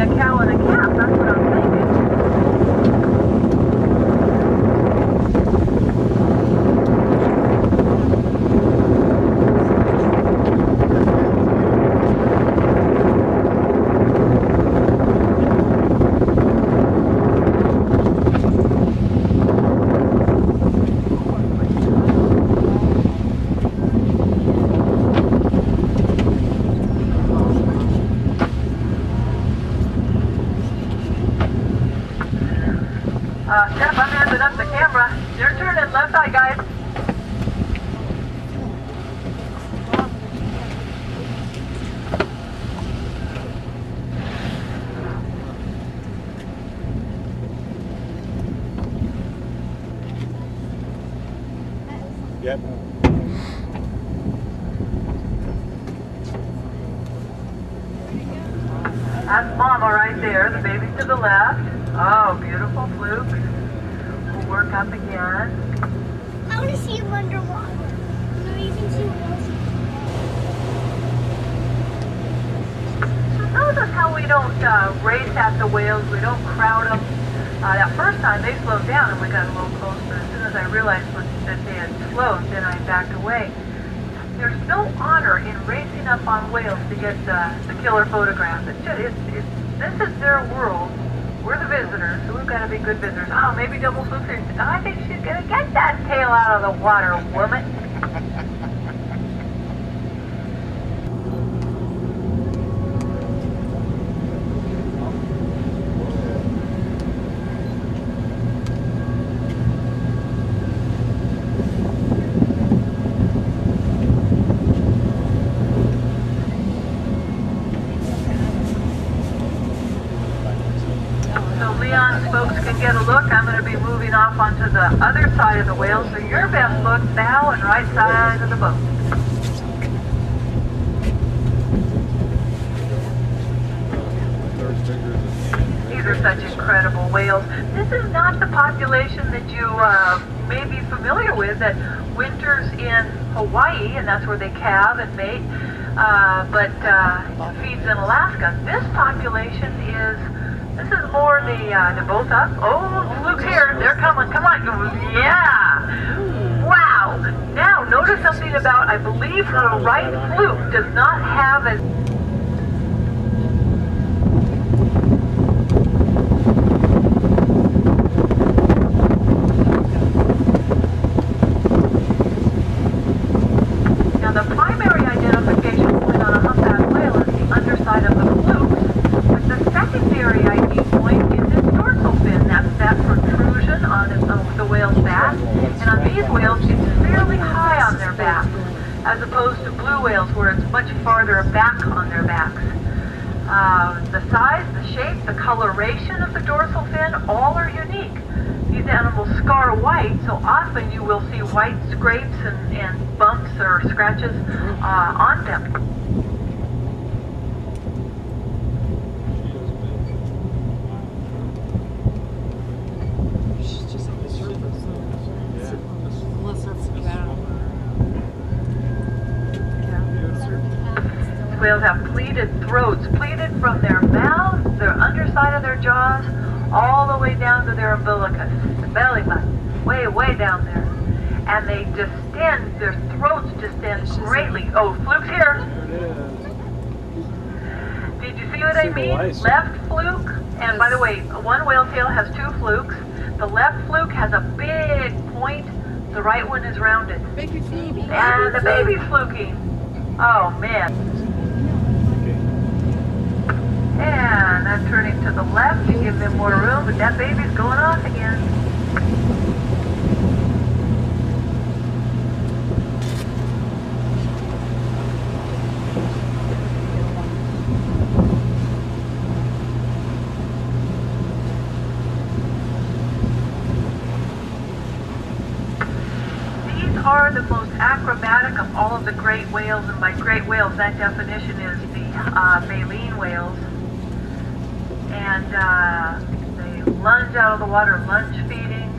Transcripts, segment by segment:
a cow and a calf. That's what I'm thinking. Steph, I'm handing up the camera. Your turn in left eye, guys. Yep. That's Mama right there. The baby's to the left. Oh, beautiful fluke. We'll work up again. I want to see him underwater. No, you can see whales. So notice how we don't race at the whales. We don't crowd them. That first time they slowed down and we got a little closer. As soon as I realized that they had slowed, then I backed away. There's no honor in racing up on whales to get the killer photographs. This is their world. We're the visitors, so we've got to be good visitors. Oh, maybe double fluke here. Oh, I think she's going to get that tail out of the water, woman. Folks can get a look. I'm going to be moving off onto the other side of the whale, so your best look, bow and right side of the boat. These are such incredible whales. This is not the population that you may be familiar with that winters in Hawaii, and that's where they calve and mate, but feeds in Alaska. This population This is more the both up. Oh, fluke's here. They're coming. Come on. Yeah. Wow. Now, notice something about, I believe her right fluke does not have as... Now, the primary identification point on a humpback whale is the underside of the fluke. But the secondary ID point is its dorsal fin. That's that protrusion on the whale's back. And on these whales, it's fairly high on their backs, as opposed to blue whales where it's much farther back on their backs. The size, the shape, the coloration of the dorsal fin, all are unique. These animals scar white, so often you will see white scrapes and bumps or scratches on them. Whales have pleated throats, pleated from their mouth, their underside of their jaws, all the way down to their umbilicus, the belly button, way, way down there. And they distend, their throats distend greatly. Oh, fluke's here. Did you see what I mean? Left fluke, and by the way, one whale tail has two flukes. The left fluke has a big point, the right one is rounded. And the baby's fluking. Oh, man. And I'm turning to the left to give them more room, but that baby's going off again. These are the most acrobatic of all of the great whales, and by great whales, that definition is the baleen whales. And they lunge out of the water, lunge feeding,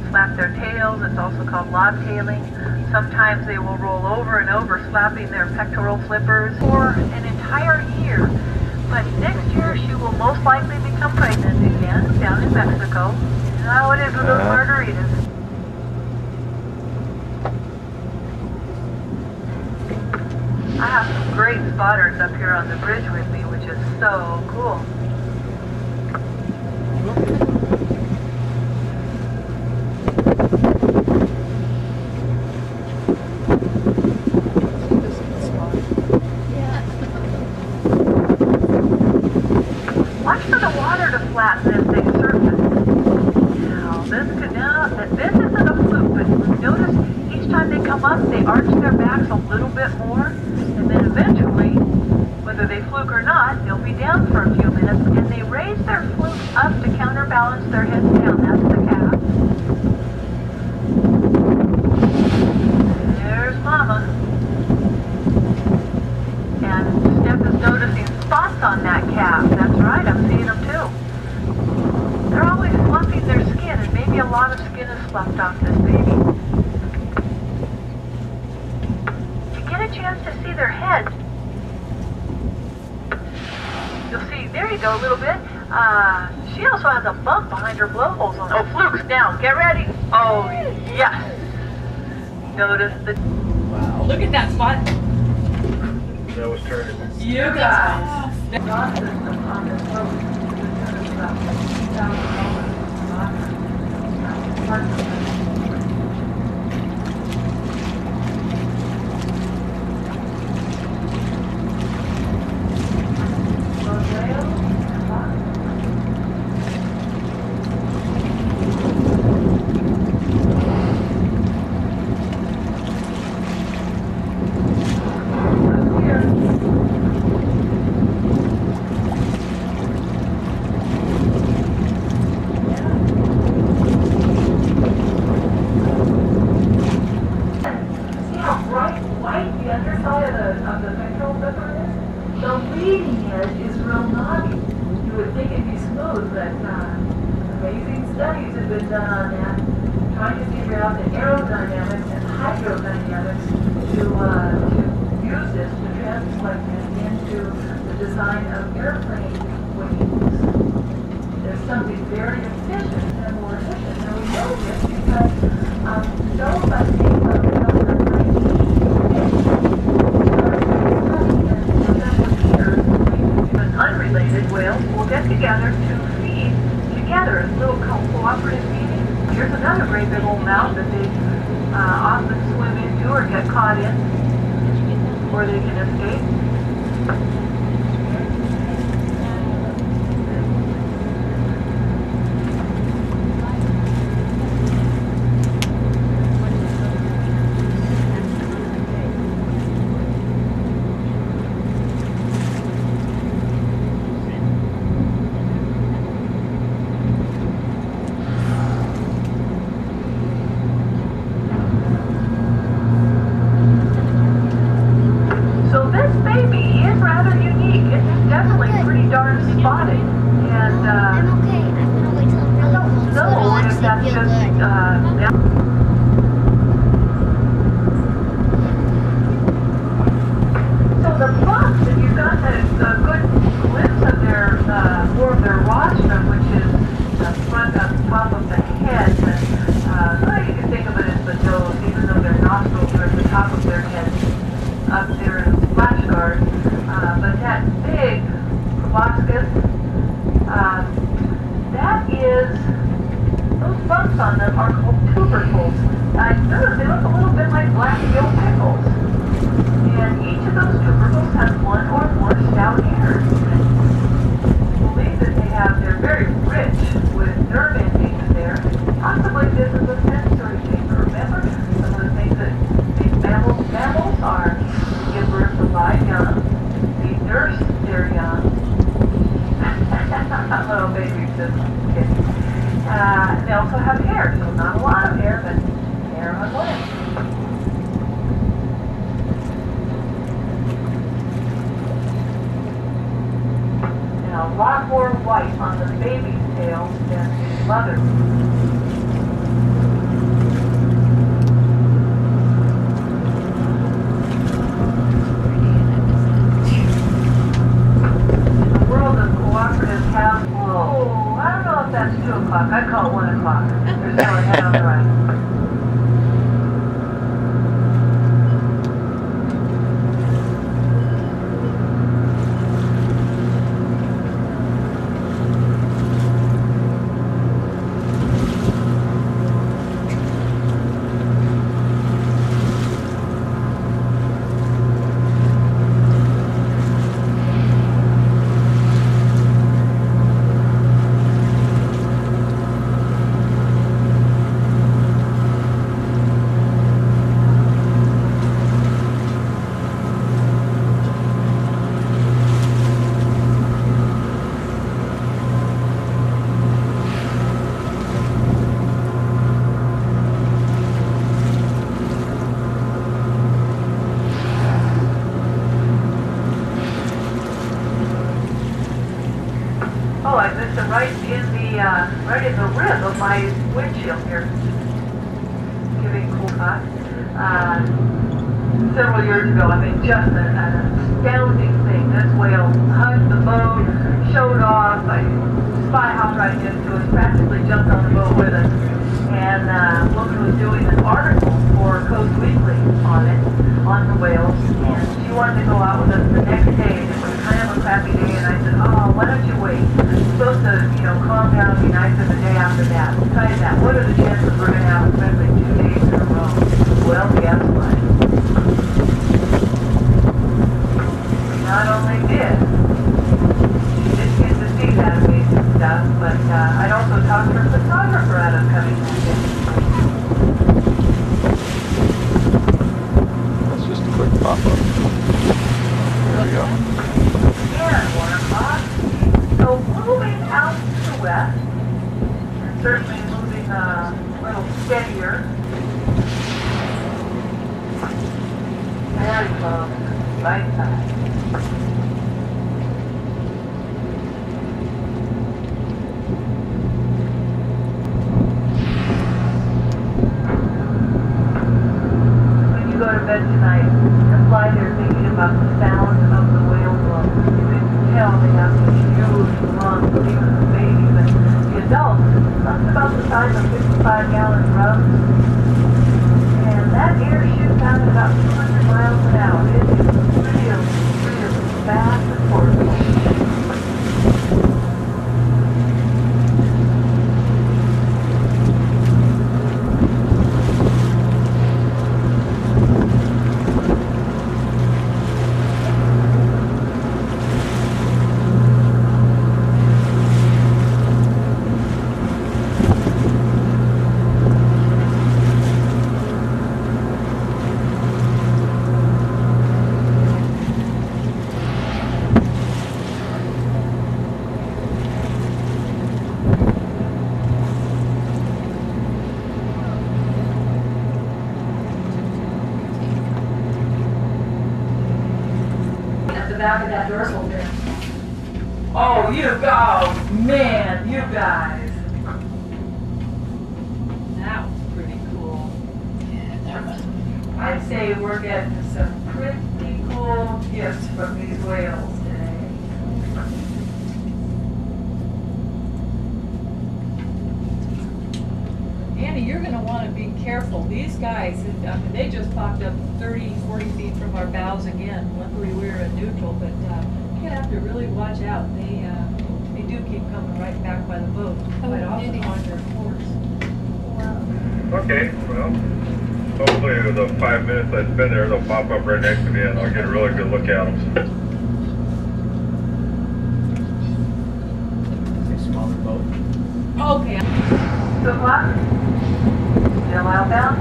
slap their tails. It's also called lobtailing. Sometimes they will roll over and over, slapping their pectoral flippers. For an entire year, But next year she will most likely become pregnant again down in Mexico. You know how it is with those margaritas. I have some great spotters up here on the bridge with me, which is so cool. Watch for the water to flatten as they surface. Now, this isn't a fluke, but notice each time they come up, they arch their backs a little bit more, and then eventually, whether they fluke or not, they'll be down for a few minutes, and they raise their fluke up to counterbalance their heads down. That's the calf. There's Mama. And Steph is noticing spots on that calf. That's right, I'm seeing them too. They're always fluffing their skin, and maybe a lot of skin is fluffed off this baby. You get a chance to see their head. You'll see, there you go, a little bit. She also has a bump behind her blowholes on. Oh, flukes, now, get ready. Oh, yes. Notice the... Wow. Look at that spot. That was turning. You guys. The rod system on this boat is about $50,000. They also have hair, so not a lot of hair, but hair on legs. Now, a lot more white on the baby's tail than the mother's. Oh, I missed him right in the rib of my windshield here. Giving cool cut. Several years ago, I mean, just an astounding thing. This whale hugged the boat, showed off. I spy hopped right into us, practically jumped on the boat with us. And a woman was doing an article for Coast Weekly on it, on the whales. And she wanted to go out with us the next day. And it was kind of a crappy day. And I said, oh, why don't you wait? It's supposed to, calm down and be nicer the day after that. Besides that, what are the chances we're going to have especially 2 days in a row? Well, guess what? Not only did she didn't get to see that amazing stuff, but I'd also talked to her photographer out of coming back in. That's just a quick pop-up. There we go. And 1 o'clock. So moving out to the west, and certainly moving a little steadier. Very close, right side. Go to bed tonight and lie there thinking about the sound of the whale blow. You can tell they have such huge lungs, even the babies and the adults. That's about the size of 55-gallon drums. And that air shoots out at about 200 miles an hour. It is really, really fast and forceful. The back of that dorsal fin. Oh, man, you guys. That was pretty cool. Yeah, that was. I'd say we're getting some pretty cool gifts from these whales today. Annie, you're going to want to be careful. These guys, I mean, they just popped up 30, 40 feet from our bows again. Luckily we were in neutral, but you have to really watch out. They do keep coming right back by the boat, quite often on their course. Okay, well, hopefully with the 5 minutes I spend there, they'll pop up right next to me and I'll get a really good look at them. Smaller boat. Okay. Good luck. Still outbound.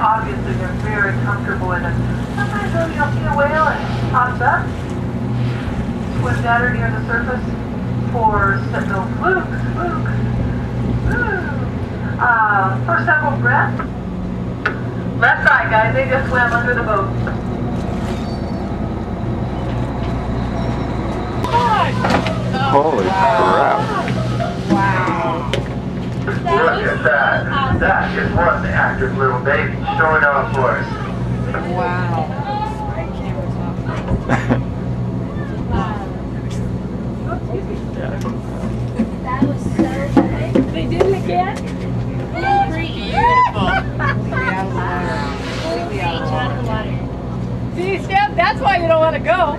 Obviously, they're very comfortable in it. Sometimes you'll see a whale and it pops up, swims at her near the surface for several for several breaths. Left side, guys, they just swam under the boat. Holy crap. Wow. Look at that. That is one active little baby showing off for us. Wow. Camera's off. That was so good. They did it again? Beautiful. Completely out of the water. Completely out of the water. See, Steph, that's why you don't want to go.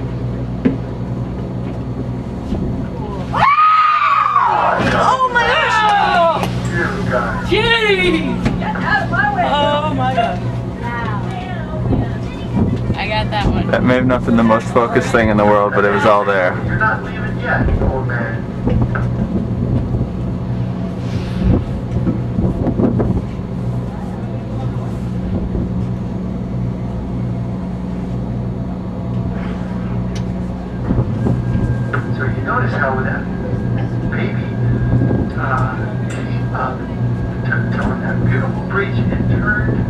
Oh, Oh my gosh! you guys. Jeez! That may have not been the most focused thing in the world, but it was all there. You're not leaving yet, old man. So you notice how that baby came up, took on that beautiful breach and turned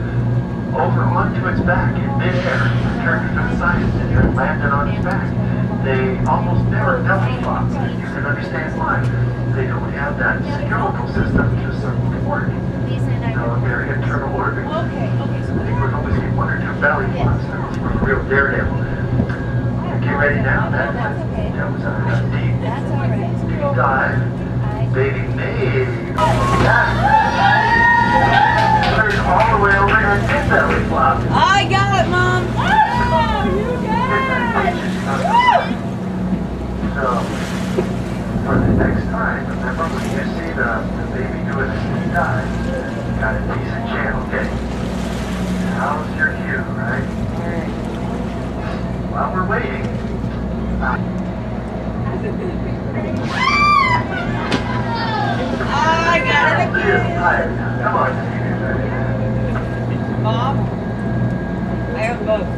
over onto its back in midair, turned to the side and landed on its back. They almost never belly flop. You can understand why. They don't have that skeletal system to support their internal organs. So they would only see one or two belly flops. That was from a real daredevil. Get ready now. That was a deep dive. Baby May. There's all the way over here to belly flop. I got it, Mom. Oh, you got it. So, for the next time, remember when you see the baby doing a deep dive, you got a decent channel, okay? How's your cue, right? While we're waiting, I got it again. come on. Mom, I have both.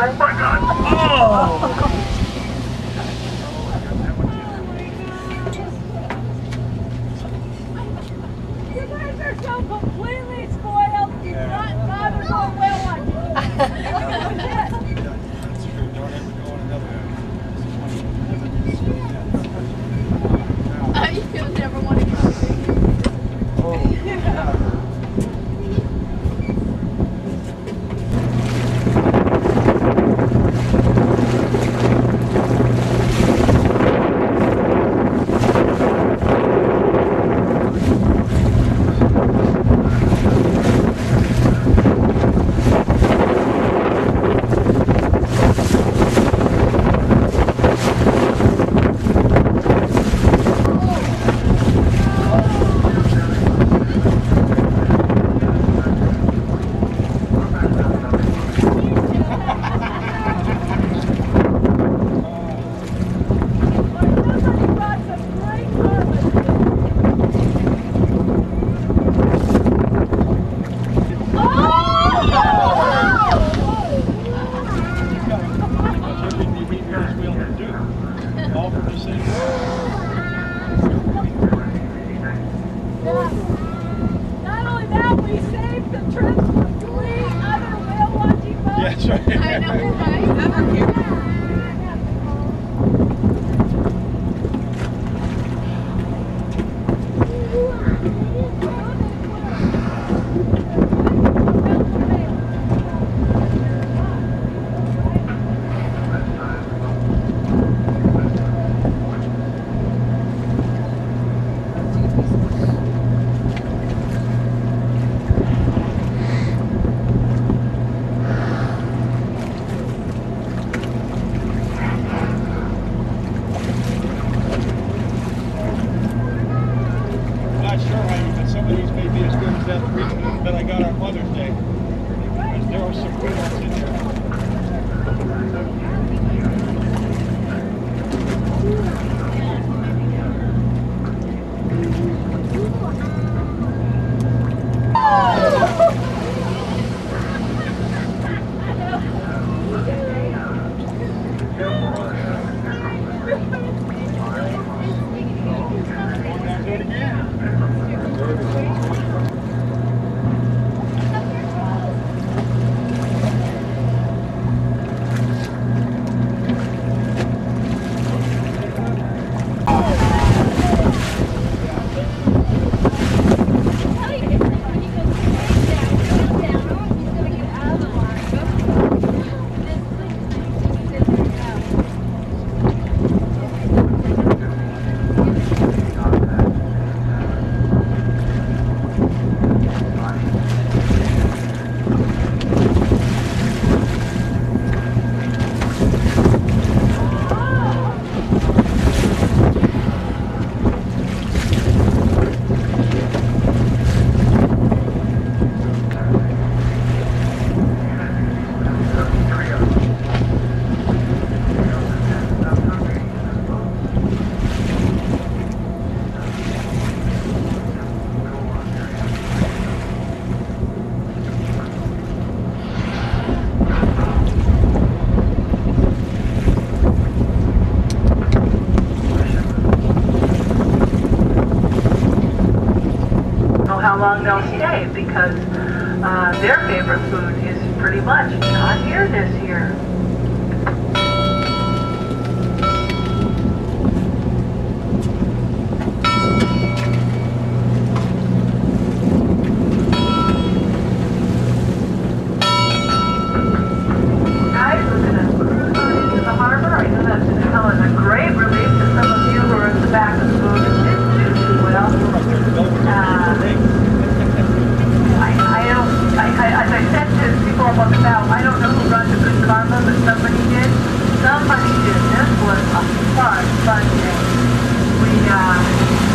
Oh my God! Oh! You guys are so completely spoiled. You not bother going well on you. That's true. Don't ever go on another one. to people up on the bow, I don't know who runs a good karma, but somebody did. Somebody did. This was a fun day. We,